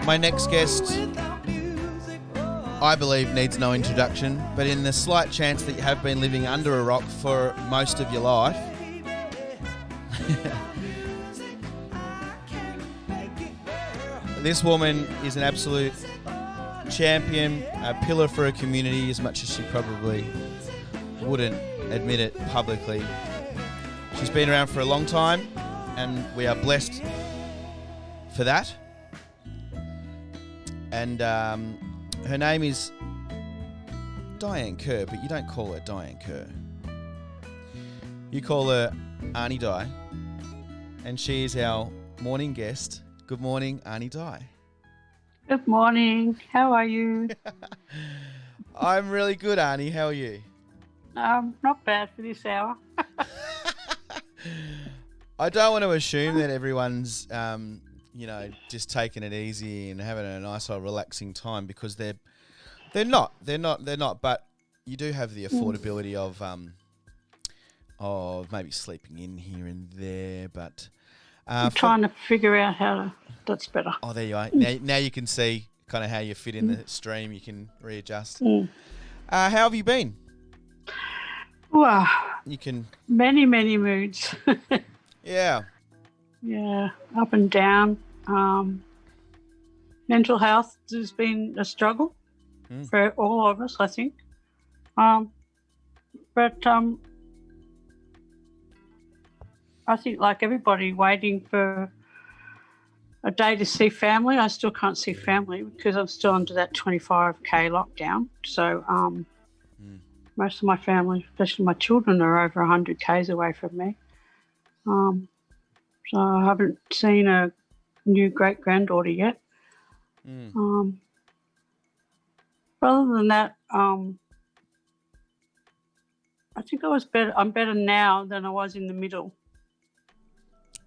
My next guest, I believe, needs no introduction, but in the slight chance that you have been living under a rock for most of your life, this woman is an absolute champion, a pillar for her community, as much as she probably wouldn't admit it publicly. She's been around for a long time, and we are blessed for that. And her name is Diane Kerr, but you don't call her Diane Kerr. You call her Aunty Di, and she is our morning guest. Good morning, Aunty Di. Good morning. How are you? I'm really good, Aunty. How are you? Not bad for this hour. I don't want to assume that everyone's, just taking it easy and having a nice old relaxing time, because they're not. But you do have the affordability of maybe sleeping in here and there. But I'm trying to figure out how to. That's better. Oh, there you are. Now you can see kind of how you fit in the stream. You can readjust. How have you been? Well, you can many moods. Yeah. Yeah, up and down. Mental health has been a struggle for all of us, I think. But I think, like everybody, waiting for a day to see family. I still can't see family because I'm still under that 25k lockdown. So most of my family, especially my children, are over 100 k's away from me. So I haven't seen a new great-granddaughter yet. Other than that, I think I'm better now than I was in the middle.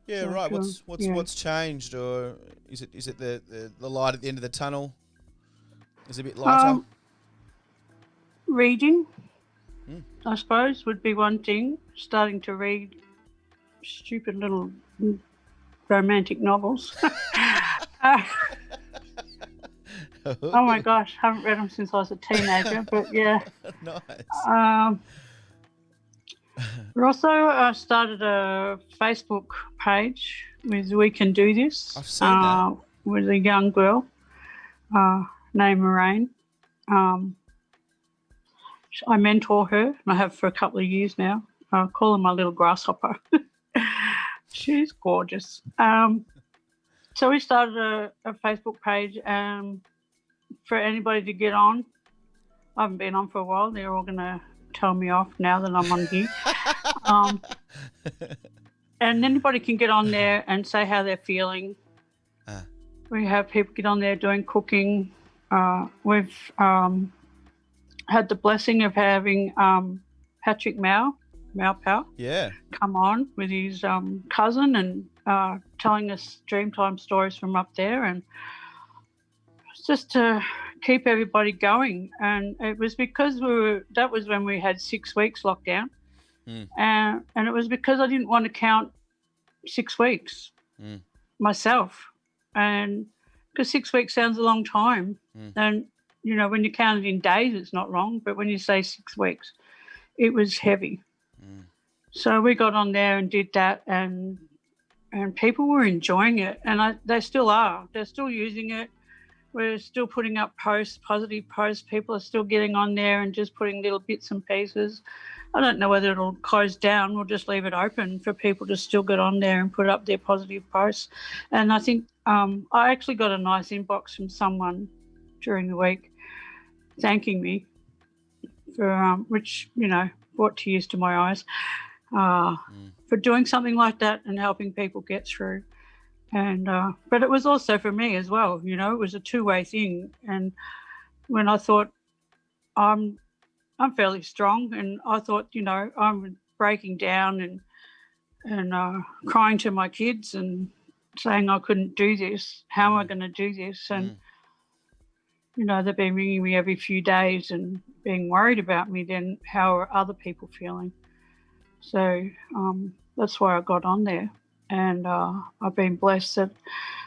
Yeah, so right. What's changed, or is it the light at the end of the tunnel? Is it a bit lighter? Reading, I suppose, would be one thing. Starting to read stupid little romantic novels. Oh my gosh, haven't read them since I was a teenager, but yeah. Nice. We also started a Facebook page with We Can Do This. I've seen that. With a young girl named Moraine. I mentor her, and I have for a couple of years now. I call her my little grasshopper. She's gorgeous. So we started a Facebook page for anybody to get on. I haven't been on for a while. They're all going to tell me off now that I'm on here. And anybody can get on there and say how they're feeling. We have people get on there doing cooking. We've had the blessing of having Patrick Mau Pao, come on with his cousin and telling us Dreamtime stories from up there, and it's just to keep everybody going. And it was because that was when we had 6 weeks lockdown, and it was because I didn't want to count 6 weeks myself, and because 6 weeks sounds a long time, and when you count it in days it's not long, but when you say 6 weeks, it was heavy. So we got on there and did that, and people were enjoying it, and they still are. They're still using it. We're still putting up posts, positive posts. People are still getting on there and just putting little bits and pieces. I don't know whether it'll close down. We'll just leave it open for people to still get on there and put up their positive posts. And I think I actually got a nice inbox from someone during the week thanking me for which brought tears to my eyes. For doing something like that and helping people get through. And but it was also for me as well, it was a two-way thing. And when I thought I'm fairly strong, and I thought, I'm breaking down and crying to my kids and saying I couldn't do this. How am I going to do this? And they've been ringing me every few days and being worried about me. Then how are other people feeling? So that's why I got on there. And I've been blessed that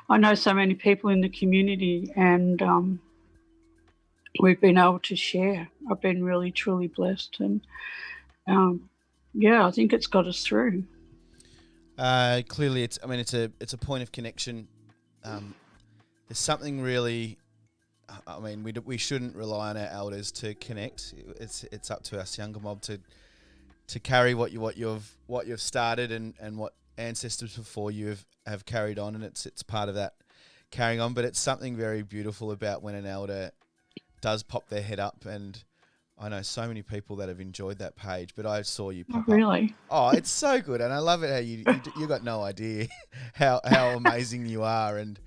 I know so many people in the community, and we've been able to share. I've been really, truly blessed. And I think it's got us through. Clearly, it's a point of connection. There's something really. I mean, we shouldn't rely on our elders to connect. It's up to us younger mob to carry what you've started and what ancestors before you have carried on, and it's part of that carrying on. But it's something very beautiful about when an elder does pop their head up, and I know so many people that have enjoyed that page, but I saw you pop up. Really? Oh, it's so good, and I love it how you got no idea how amazing you are, and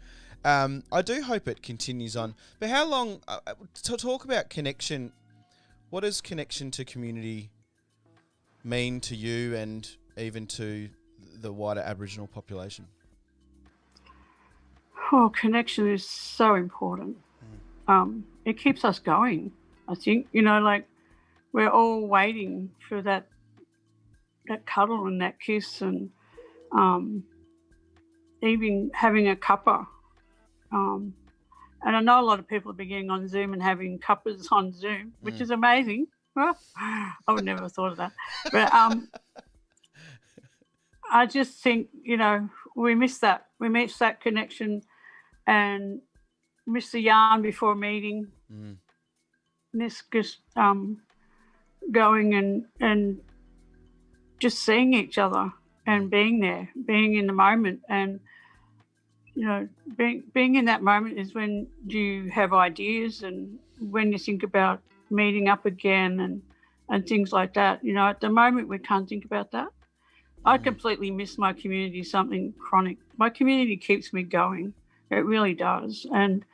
I do hope it continues on. But how long, to talk about connection, what does connection to community mean to you and even to the wider Aboriginal population? Oh, connection is so important. It keeps us going, I think. Like we're all waiting for that cuddle and that kiss, and even having a cuppa. And I know a lot of people are beginning on Zoom and having cuppas on Zoom, which is amazing. Well, I would never have thought of that. But I just think, we miss that. We miss that connection and miss the yarn before a meeting. Miss just going and just seeing each other and being there, being in the moment. And, being in that moment is when you have ideas and when you think about meeting up again and things like that. At the moment we can't think about that. I completely miss my community, something chronic. My community keeps me going. It really does. And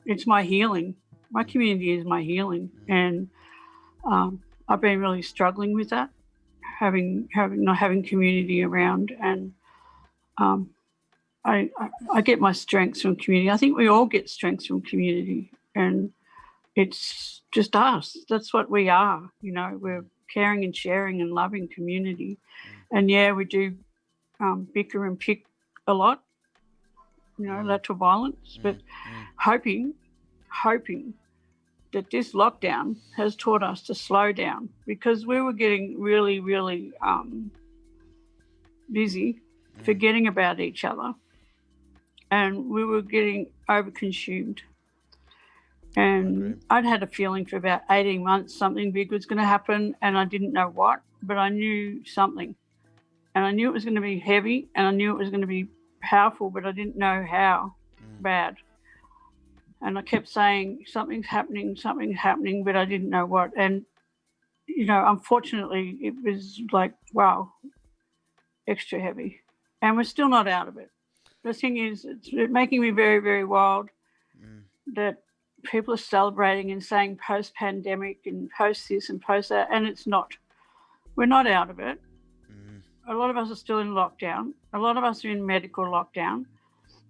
it's my healing. My community is my healing. And I've been really struggling with that, not having community around. And I get my strengths from community. I think we all get strengths from community, and it's just us. That's what we are. We're caring and sharing and loving community. And we do bicker and pick a lot, lateral violence, but hoping that this lockdown has taught us to slow down, because we were getting really, really busy, forgetting about each other, and we were getting overconsumed. And I'd had a feeling for about 18 months something big was going to happen, and I didn't know what, but I knew something. And I knew it was going to be heavy, and I knew it was going to be powerful, but I didn't know how bad. And I kept saying, something's happening, but I didn't know what. And, unfortunately, it was like, wow, extra heavy. And we're still not out of it. The thing is, it's making me very, very wild that people are celebrating and saying post-pandemic and post this and post that, and it's not. We're not out of it. A lot of us are still in lockdown. A lot of us are in medical lockdown.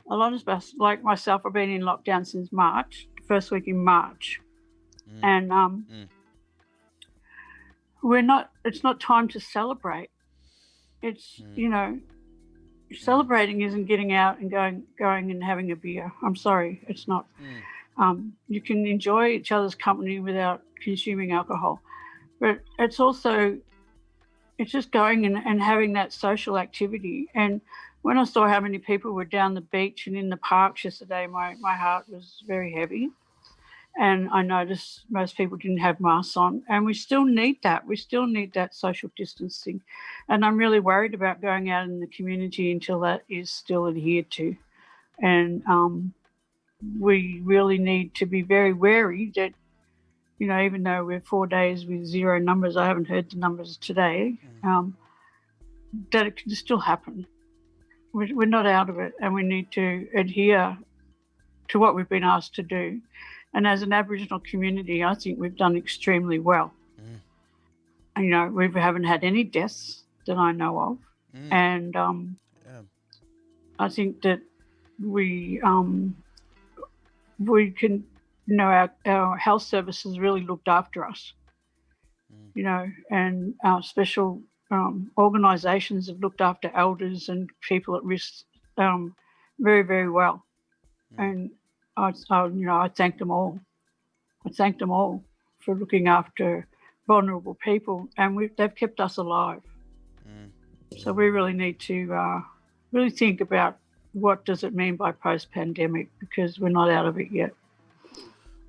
A lot of us, like myself, have been in lockdown since March, first week in March. And it's not time to celebrate. It's, celebrating isn't getting out and going and having a beer. I'm sorry, it's not. You can enjoy each other's company without consuming alcohol. But it's also, it's just going and having that social activity. And when I saw how many people were down the beach and in the parks yesterday, my heart was very heavy. And I noticed most people didn't have masks on. And we still need that. We still need that social distancing. And I'm really worried about going out in the community until that is still adhered to. And we really need to be very wary that, even though we're 4 days with zero numbers, I haven't heard the numbers today, that it can still happen. We're not out of it, and we need to adhere to what we've been asked to do. And as an Aboriginal community, I think we've done extremely well. We haven't had any deaths that I know of. And I think that we can, our health services really looked after us, and our special organisations have looked after elders and people at risk very, very well. And I thank them all. I thank them all for looking after vulnerable people, and they've kept us alive. So we really need to really think about what does it mean by post-pandemic, because we're not out of it yet.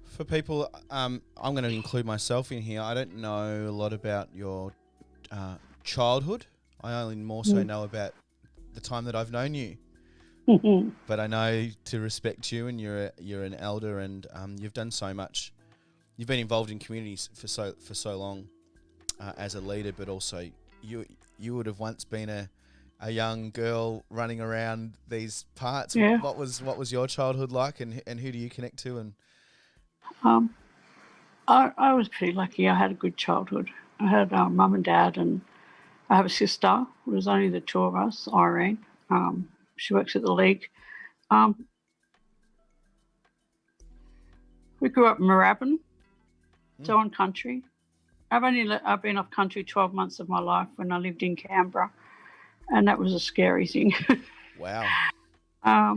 For people, I'm going to include myself in here. I don't know a lot about your childhood. I only more so know about the time that I've known you. But I know to respect you, and you're an elder, and you've done so much. You've been involved in communities for so long as a leader, but also you would have once been a young girl running around these parts. Yeah. What was your childhood like, and who do you connect to? And I was pretty lucky. I had a good childhood. I had mum and dad, and I have a sister. It was only the two of us, Irene. She works at the League. We grew up in Moorabbin, so on country. I've been off country 12 months of my life when I lived in Canberra, and that was a scary thing. Wow. I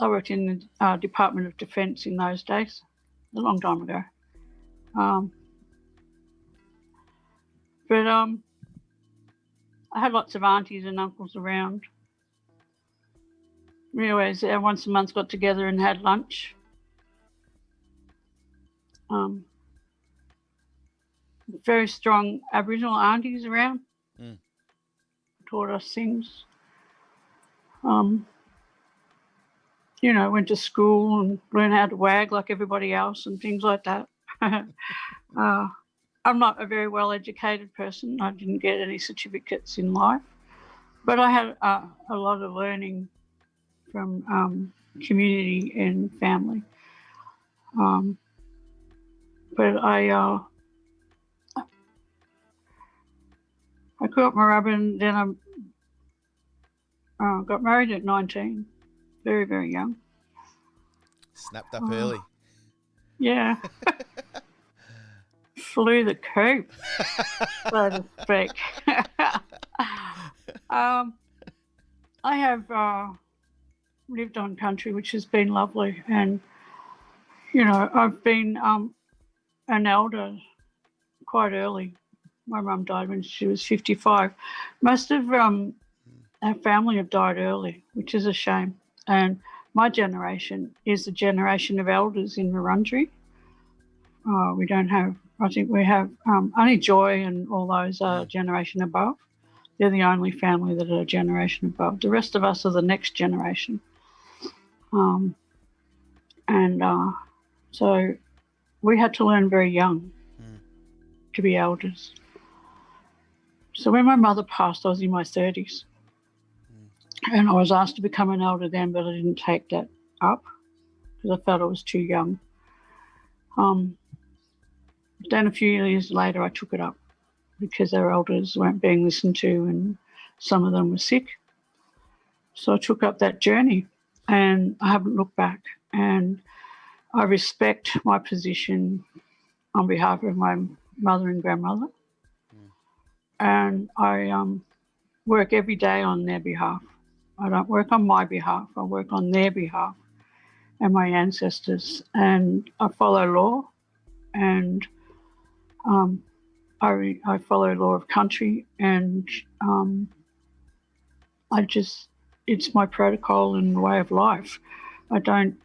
worked in the Department of Defence in those days, a long time ago. But I had lots of aunties and uncles around. We always once a month got together and had lunch. Very strong Aboriginal aunties around. Taught us things. Went to school and learned how to wag like everybody else and things like that. I'm not a very well-educated person. I didn't get any certificates in life, but I had a lot of learning from community and family. But I grew up in Moorabbin, then I got married at 19, very, very young. Snapped up early. Yeah. Flew the coop, so to speak. I have lived on country, which has been lovely, and I've been an elder quite early. My mum died when she was 55. Most of our family have died early, which is a shame. And my generation is the generation of elders in Wurundjeri. We don't have, I think we have only Joy and all those are a generation above. They're the only family that are a generation above. The rest of us are the next generation. So we had to learn very young to be elders. So when my mother passed, I was in my 30s. And I was asked to become an elder then, but I didn't take that up because I felt I was too young. Then a few years later, I took it up because our elders weren't being listened to and some of them were sick. So I took up that journey and I haven't looked back. And I respect my position on behalf of my mother and grandmother. And I work every day on their behalf. I don't work on my behalf. I work on their behalf and my ancestors. And I follow law, and I follow law of country, and it's my protocol and way of life. I don't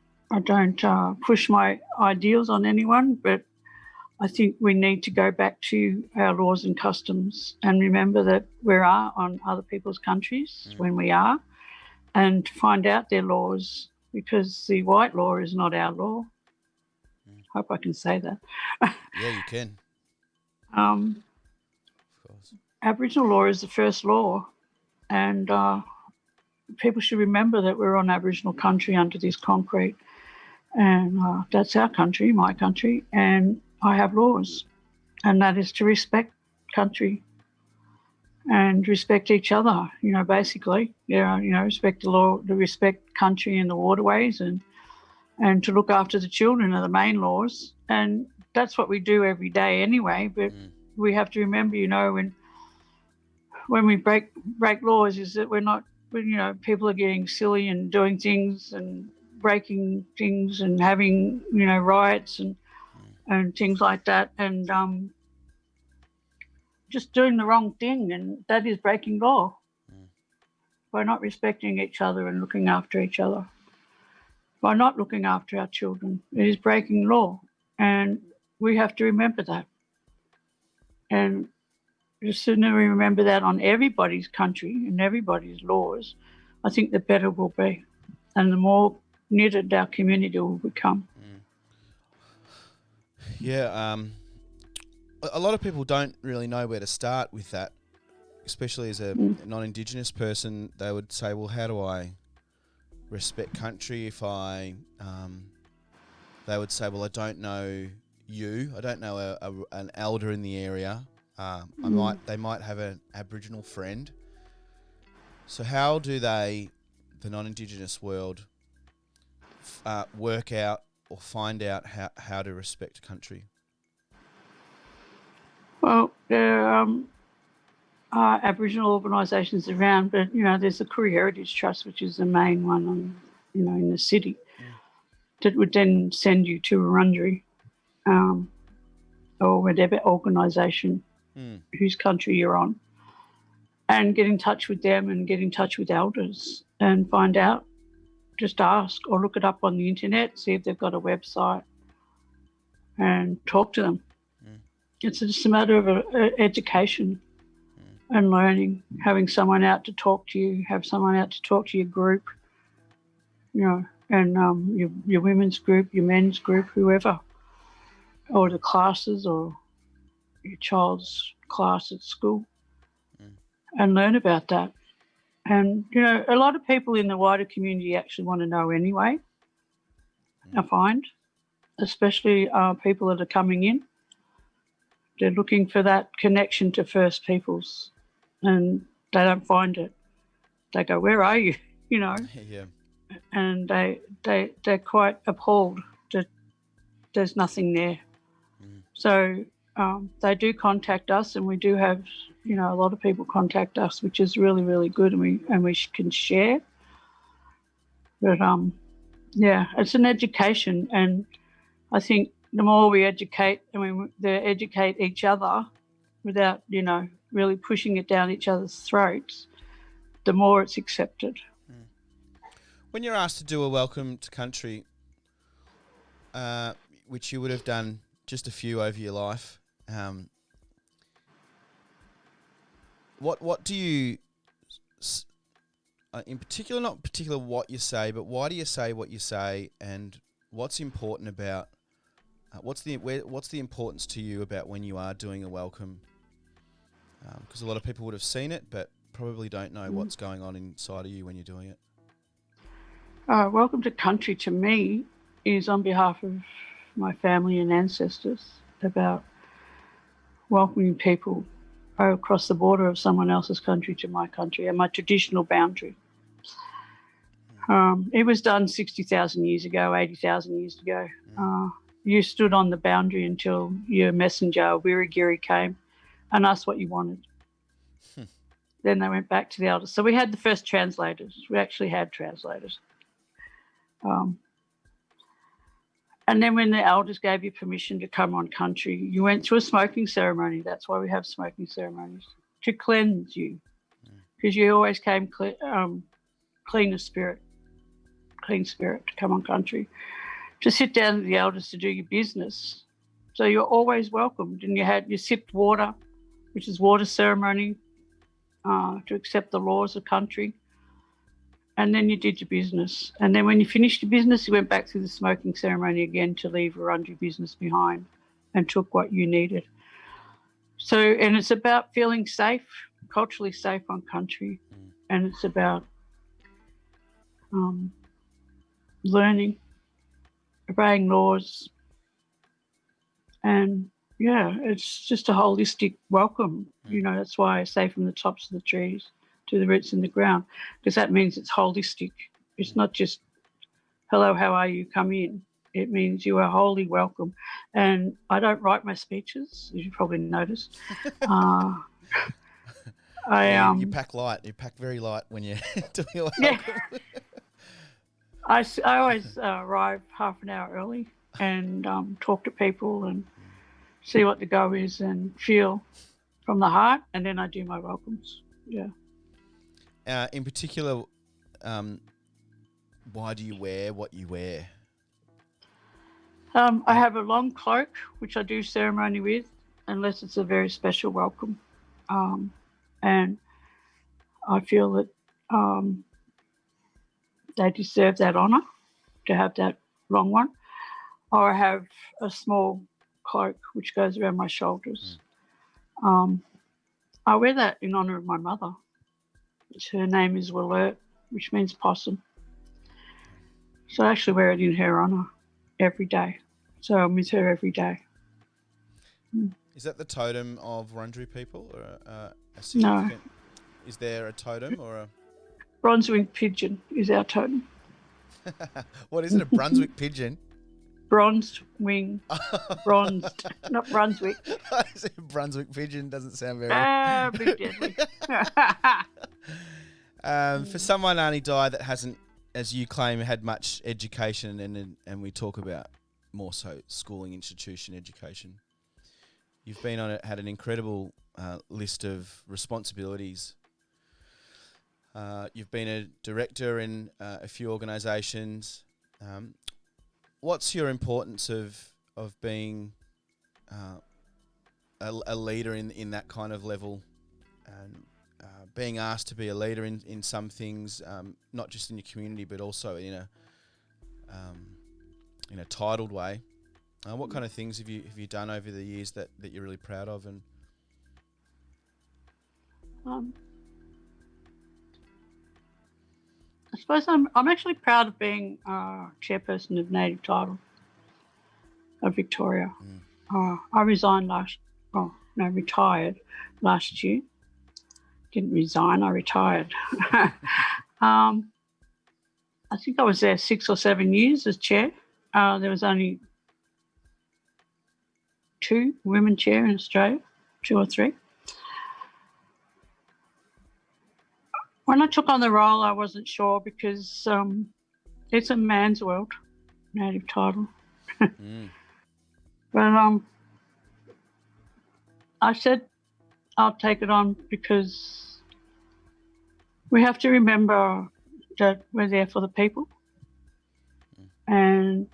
push my ideals on anyone, but I think we need to go back to our laws and customs and remember that we are on other people's countries when we are, and find out their laws, because the white law is not our law. Hope I can say that. Yeah, you can. Of course. Aboriginal law is the first law, and people should remember that we're on Aboriginal country under this concrete, and that's our country, my country, and I have laws, and that is to respect country and respect each other, basically. Respect the law, to respect country and the waterways, and to look after the children are the main laws. And that's what we do every day anyway, but we have to remember, when we break laws is that we're not, people are getting silly and doing things and breaking things and having, riots and things like that, and just doing the wrong thing, and that is breaking law by not respecting each other and looking after each other. By not looking after our children, it is breaking law, and we have to remember that. And the sooner we remember that on everybody's country and everybody's laws, I think the better we'll be, and the more knitted our community will become. Yeah, a lot of people don't really know where to start with that, especially as a non-Indigenous person. They would say, well, how do I respect country if they would say, well, I don't know you, I don't know an elder in the area. They might have an Aboriginal friend. So how do the non-Indigenous world, work out or find out how to respect country? Well, there are Aboriginal organisations around, but there's the Koori Heritage Trust, which is the main one in the city, that would then send you to Wurundjeri, or whatever organisation whose country you're on, and get in touch with them and get in touch with elders and find out. Just ask or look it up on the internet, see if they've got a website, and talk to them. It's just a matter of education and learning, having someone out to talk to you, have someone out to talk to your group, and your women's group, your men's group, whoever, or the classes or your child's class at school, and learn about that. And, a lot of people in the wider community actually want to know anyway, I find, especially people that are coming in. They're looking for that connection to First Peoples, and they don't find it. They go, where are you? Yeah. And they're quite appalled that there's nothing there. So they do contact us, and we do have, a lot of people contact us, which is really, really good, and we can share. But it's an education, and I think the more we educate, they educate each other without, really pushing it down each other's throats, the more it's accepted. When you're asked to do a welcome to country, which you would have done just a few over your life, what do you, in particular, not particular what you say, but why do you say what you say, and what's important about, what's the importance to you about when you are doing a welcome? Because a lot of people would have seen it, but probably don't know what's going on inside of you when you're doing it. Welcome to country to me is on behalf of my family and ancestors, about welcoming people across the border of someone else's country to my country and my traditional boundary. It was done 60,000 years ago, 80,000 years ago. You stood on the boundary until your messenger, Wurundjeri, came and asked what you wanted. Then they went back to the elders. So we had the first translators. We actually had translators. And then when the elders gave you permission to come on country, you went through a smoking ceremony. That's why we have smoking ceremonies, to cleanse you, because you always came clean spirit to come on country, to sit down with the elders to do your business. So you're always welcomed, and you sipped water, which is water ceremony, to accept the laws of country. And then you did your business. And then when you finished your business, you went back through the smoking ceremony again to leave Wurundjeri business behind and took what you needed. So, and it's about feeling safe, culturally safe on country. And it's about learning, obeying laws. And it's just a holistic welcome. That's why I say from the tops of the trees to the roots in the ground, because that means it's holistic. It's not just, hello, how are you, come in. It means you are wholly welcome. And I don't write my speeches, as you probably noticed. You pack light. You pack very light when you're doing a welcome. Yeah. I always arrive half an hour early and talk to people and see what the go is and feel from the heart, and then I do my welcomes. Yeah. In particular, why do you wear what you wear? I have a long cloak, which I do ceremony with, unless it's a very special welcome. And I feel that they deserve that honour to have that long one. Or I have a small cloak which goes around my shoulders. I wear that in honour of my mother. Her name is Willert, which means possum. So I actually wear it in her honour every day. So I'm with her every day. Is that the totem of Wurundjeri people, or a significant? No. Is there a totem or a Bronze-winged pigeon is our totem? What is it? A Brunswick pigeon? Bronzed wing, bronzed, not Brunswick. I said Brunswick pigeon doesn't sound very. Big deadly. For someone, Aunty Di, that hasn't, as you claim, had much education, and we talk about more so schooling institution education. You've been had an incredible list of responsibilities. You've been a director in a few organisations. What's your importance of being a leader in that kind of level, and being asked to be a leader in some things, not just in your community but also in a titled way? What kind of things have you done over the years that you're really proud of? And I suppose I'm actually proud of being chairperson of Native Title of Victoria. I retired last year. Didn't resign, I retired. I think I was there 6 or 7 years as chair. There was only 2 women chair in Australia, 2 or 3. When I took on the role, I wasn't sure because it's a man's world, Native Title. But I said I'll take it on because we have to remember that we're there for the people. And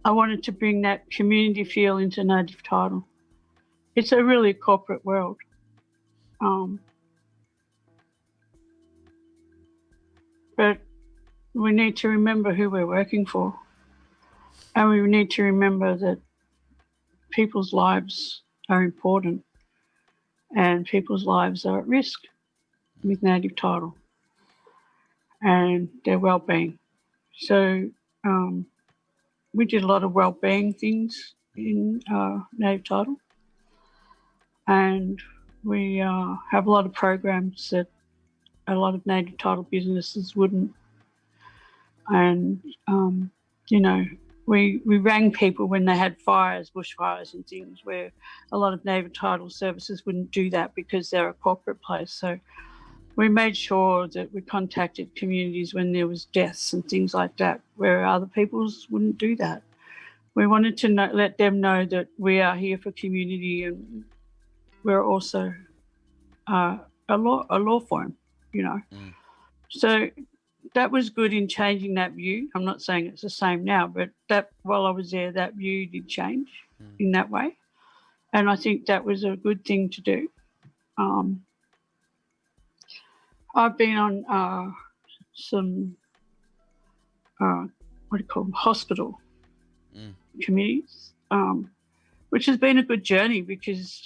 I wanted to bring that community feel into Native Title. It's a really corporate world. But we need to remember who we're working for. And we need to remember that people's lives are important and people's lives are at risk with Native Title and their wellbeing. So we did a lot of wellbeing things in Native Title, and we have a lot of programs that a lot of Native Title businesses wouldn't. And, we rang people when they had fires, bushfires and things, where a lot of Native Title services wouldn't do that because they're a corporate place. So we made sure that we contacted communities when there was deaths and things like that, where other peoples wouldn't do that. We wanted to let them know that we are here for community, and we're also a law firm, So that was good in changing that view. I'm not saying it's the same now, but that while I was there, that view did change in that way. And I think that was a good thing to do. I've been on some, hospital committees, which has been a good journey because,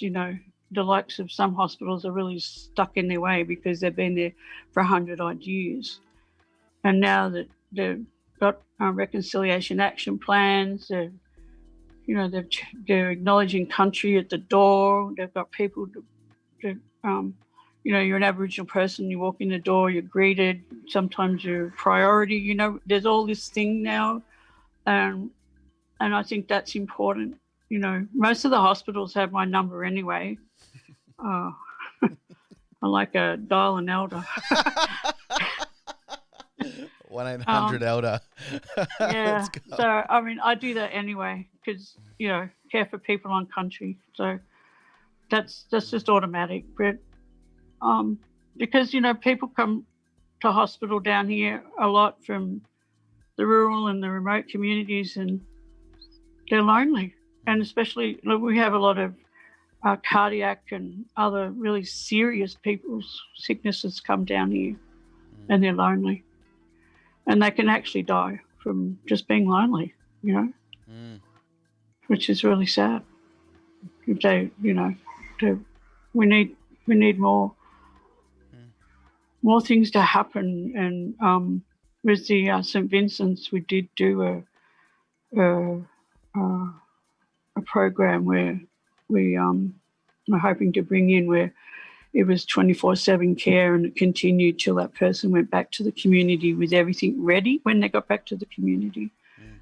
the likes of some hospitals are really stuck in their way because they've been there for 100-odd years. And now that they've got reconciliation action plans, they're acknowledging country at the door. They've got people you're an Aboriginal person, you walk in the door, you're greeted. Sometimes you're a priority. There's all this thing now, and I think that's important. Most of the hospitals have my number anyway. I like a dial an elder. 1-800-ELDER. Yeah. So, I mean, I do that anyway because, care for people on country. So that's just automatic. But because, people come to hospital down here a lot from the rural and the remote communities, and they're lonely. And especially, we have a lot of cardiac and other really serious people's sicknesses come down here, and they're lonely. And they can actually die from just being lonely, which is really sad. If they, we need more things to happen. And with the St. Vincent's, we did do a program where we were hoping to bring in where it was 24/7 care, and it continued till that person went back to the community with everything ready when they got back to the community.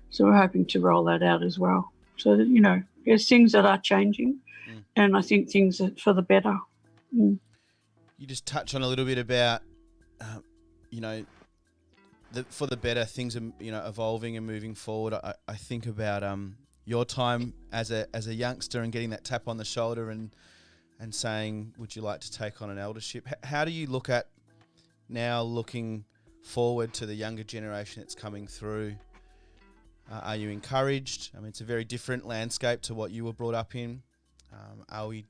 So we're hoping to roll that out as well. So that, there's things that are changing, and I think things are for the better. You just touch on a little bit about, for the better, things are, evolving and moving forward. I think about your time as a youngster and getting that tap on the shoulder and saying, would you like to take on an eldership? How do you look at now, looking forward to the younger generation that's coming through? Are you encouraged? I mean, it's a very different landscape to what you were brought up in. Are we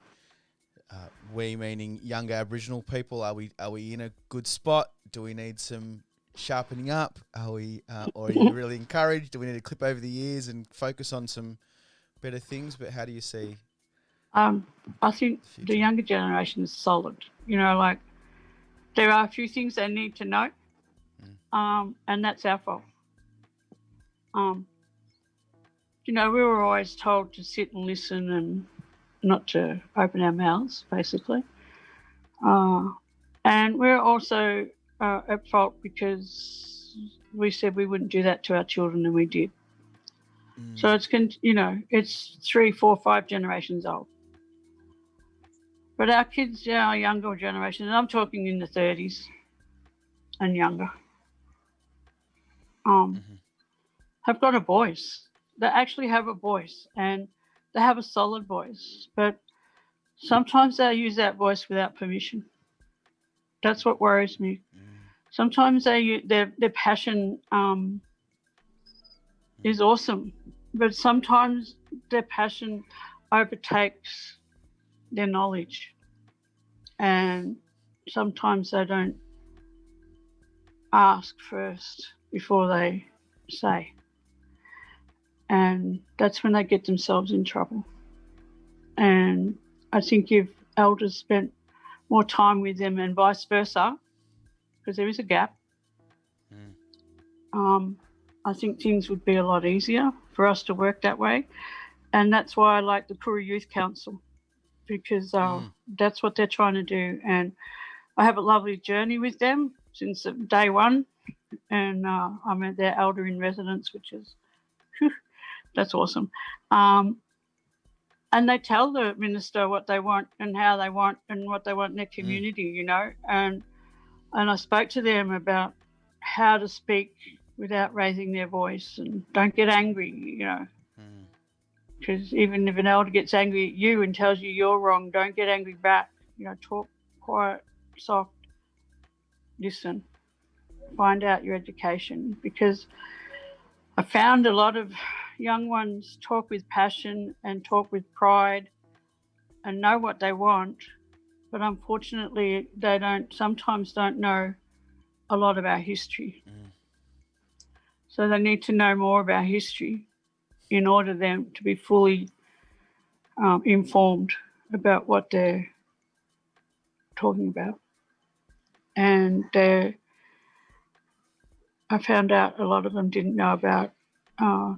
meaning younger Aboriginal people, are we in a good spot? Do we need some sharpening up? Are we, or are you really encouraged? Do we need to clip over the ears and focus on some better things? But how do you see? I think the younger generation is solid. There are a few things they need to know, and that's our fault. We were always told to sit and listen and not to open our mouths, basically. And we're also at fault because we said we wouldn't do that to our children, and we did. So it's 3, 4, 5 generations old. But our kids, our younger generation, and I'm talking in the 30s and younger, have got a voice. They actually have a voice, and they have a solid voice. But sometimes they use that voice without permission. That's what worries me. Sometimes their passion is awesome, but sometimes their passion overtakes their knowledge, and sometimes they don't ask first before they say, and that's when they get themselves in trouble. And I think if elders spent more time with them and vice versa, because there is a gap, I think things would be a lot easier for us to work that way. And that's why I like the Koori Youth Council, because that's what they're trying to do. And I have a lovely journey with them since day one. And I'm at their elder in residence, which is, that's awesome. And they tell the minister what they want and how they want and what they want in their community, And I spoke to them about how to speak without raising their voice, and don't get angry, because even if an elder gets angry at you and tells you you're wrong, don't get angry back. Talk quiet, soft, listen, find out your education, because I found a lot of young ones talk with passion and talk with pride and know what they want, but unfortunately they sometimes don't know a lot of our history. So they need to know more about history in order them to be fully informed about what they're talking about. And I found out a lot of them didn't know about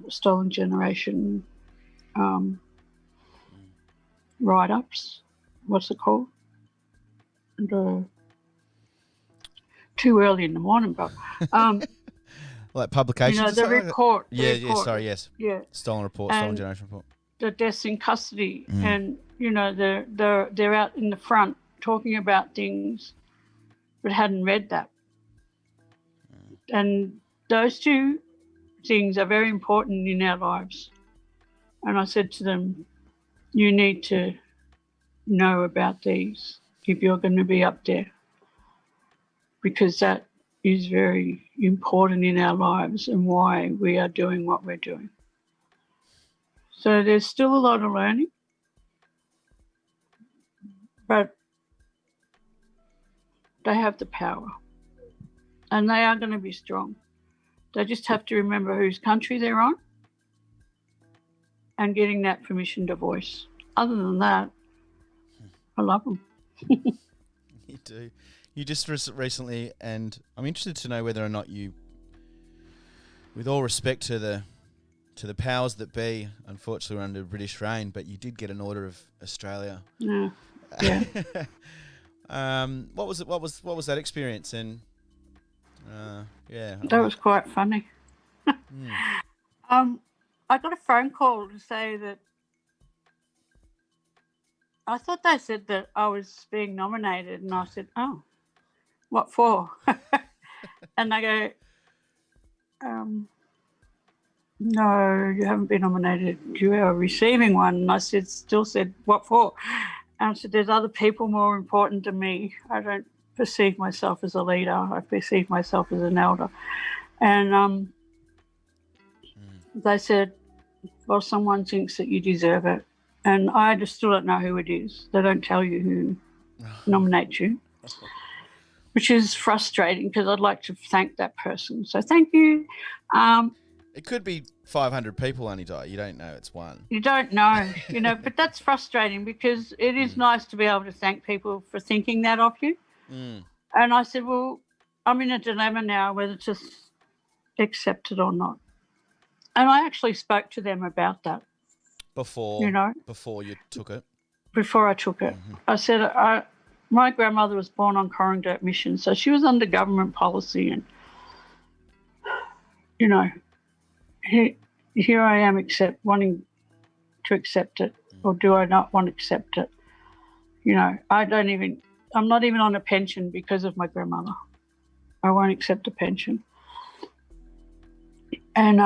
stolen generation write-ups. What's it called? And, too early in the morning, but like publications. The report. Yes. Yeah. Stolen report, stolen generation report. The deaths in custody, and they're out in the front talking about things but hadn't read that. And those two things are very important in our lives. And I said to them, you need to know about these if you're going to be up there, because that is very important in our lives and why we are doing what we're doing. So there's still a lot of learning, but they have the power and they are going to be strong. They just have to remember whose country they're on and getting that permission to voice. Other than that, I love them. You do. You just recently, and I'm interested to know whether or not you, with all respect to the powers that be, unfortunately we're under British reign, but you did get an Order of Australia. Yeah. What was it? What was that experience? And that was quite funny. I got a phone call to say that I thought they said that I was being nominated, and I said, "Oh, what for?" And they go, "No, you haven't been nominated. You are receiving one." And I still said, "What for?" And I said, "There's other people more important than me. I don't perceive myself as a leader. I perceive myself as an elder." And they said, "Well, someone thinks that you deserve it." And I just still don't know who it is. They don't tell you who nominates you, which is frustrating because I'd like to thank that person. So thank you. It could be 500 people, Aunty Di. You don't know it's one. You don't know, but that's frustrating because it is nice to be able to thank people for thinking that of you. And I said, well, I'm in a dilemma now whether to accept it or not. And I actually spoke to them about that. Before you took it? Before I took it. Mm-hmm. I said, my grandmother was born on Corrandirt Mission, so she was under government policy and, here I am wanting to accept it, or do I not want to accept it? I'm not even on a pension because of my grandmother. I won't accept a pension. And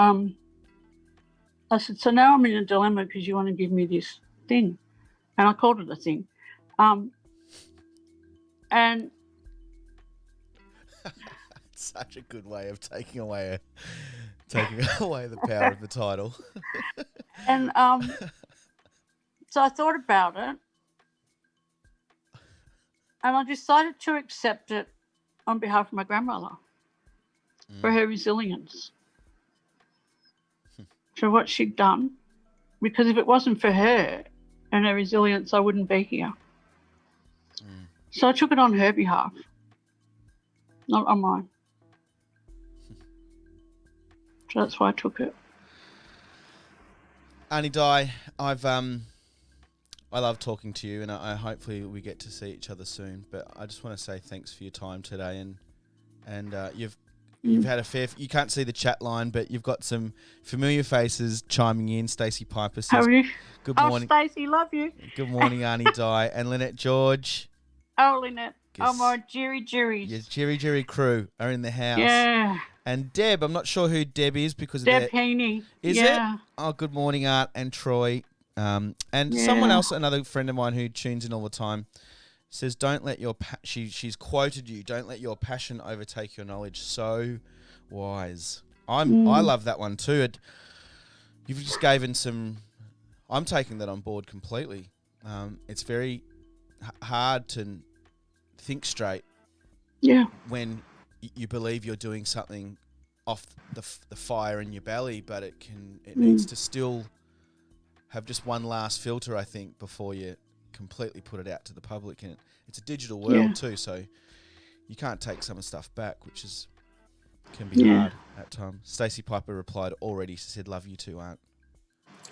I said, so now I'm in a dilemma because you want to give me this thing. And I called it a thing. And such a good way of taking away the power of the title. And so I thought about it, and I decided to accept it on behalf of my grandmother for her resilience, for what she'd done. Because if it wasn't for her and her resilience, I wouldn't be here. So I took it on her behalf, not on mine. So that's why I took it. Aunty Di, I love talking to you, and I hopefully we get to see each other soon. But I just want to say thanks for your time today, and you've had you can't see the chat line, but you've got some familiar faces chiming in. Stacey Piper says, how are you? Good morning. Oh, Stacey, love you. Good morning, Aunty Di, and Lynette George. Oh, Lynette. Oh, my Jerry's. Your Jerry crew are in the house. Yeah. And Deb, I'm not sure who Deb is because Deb of Heaney. Is it? Oh, good morning, Art and Troy. And someone else, another friend of mine who tunes in all the time, says, "Don't let your she's quoted you. Don't let your passion overtake your knowledge." So wise. I love that one too. You've just given some. I'm taking that on board completely. It's very hard to think straight. Yeah. When you believe you're doing something off the fire in your belly, but it needs to still have just one last filter, I think, before you completely put it out to the public. And it's a digital world too, so you can't take some of the stuff back, which can be hard at times. Stacey Piper replied already. She said, "Love you too, Aunt."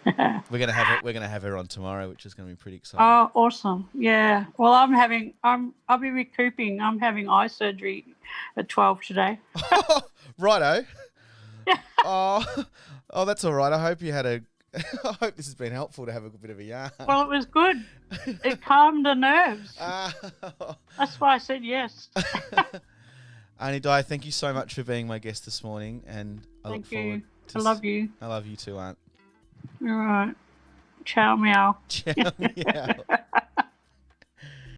We're gonna have her on tomorrow, which is gonna be pretty exciting. Oh, awesome! Yeah. Well, I'll be recouping. I'm having eye surgery at 12 today. Righto. Yeah. Oh, that's all right. I hope you had I hope this has been helpful to have a bit of a yarn. Well, it was good. It calmed the nerves. That's why I said yes. Aunty Di, thank you so much for being my guest this morning, and I look Thank forward you. to I love you. I love you too, Aunt. All right. Ciao, meow. Ciao, meow.